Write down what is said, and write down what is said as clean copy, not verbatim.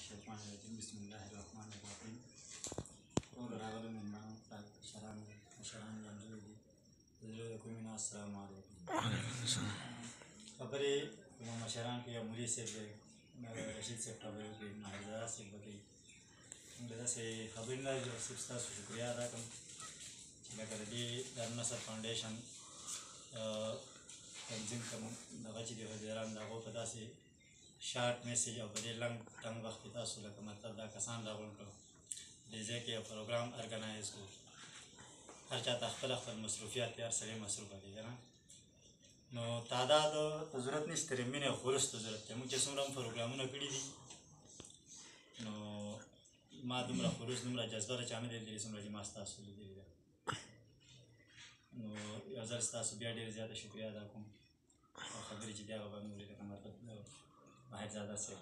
الشيطان الرجيم بسم الله الرحمن الرحيم ټول راغلو مېلمانو مشرانو لمانځلو دي د زړه د کومې نه السلام علیکم. خبرې کومه مشران کوي، مولي صاحب دی، رشید صاحب خبرې وکړي، مهرزاده صاحب به کوي. موږ داسې خبرې نه لرو صرف ستاسو شکریه ادا کړم چې لکه د دې دارالنصر فاونډیشن تنظیم کوم دغه چې د حاضران د هغو په داسې شارټ میسیج او په دې لنډ ټنګ وخت کې تاسو لکه مطلب دا کسان راغونډ کړو، دې ځای کې یو پروګرام ارګنایز کړو. هر چا ته خپل مصروفیات دی، هر سړی مصروفه دی که نه. نو تعداد ته ضرورت نشته، ترې مینې او خلوص ته ضرورت دی. موږ چې څومره هم پروګرامونه کړي دي نو ما دومره خلوص دومره جذبه د چا نه دی لیدلې څومره چې ما ستاسو لیدلې ده. نو یو ځل ستاسو بیا ډېر زیاته شکریه ادا کوم او خبرې چې دي هغه به مې ولیکه مطلب مهرزاده صاحب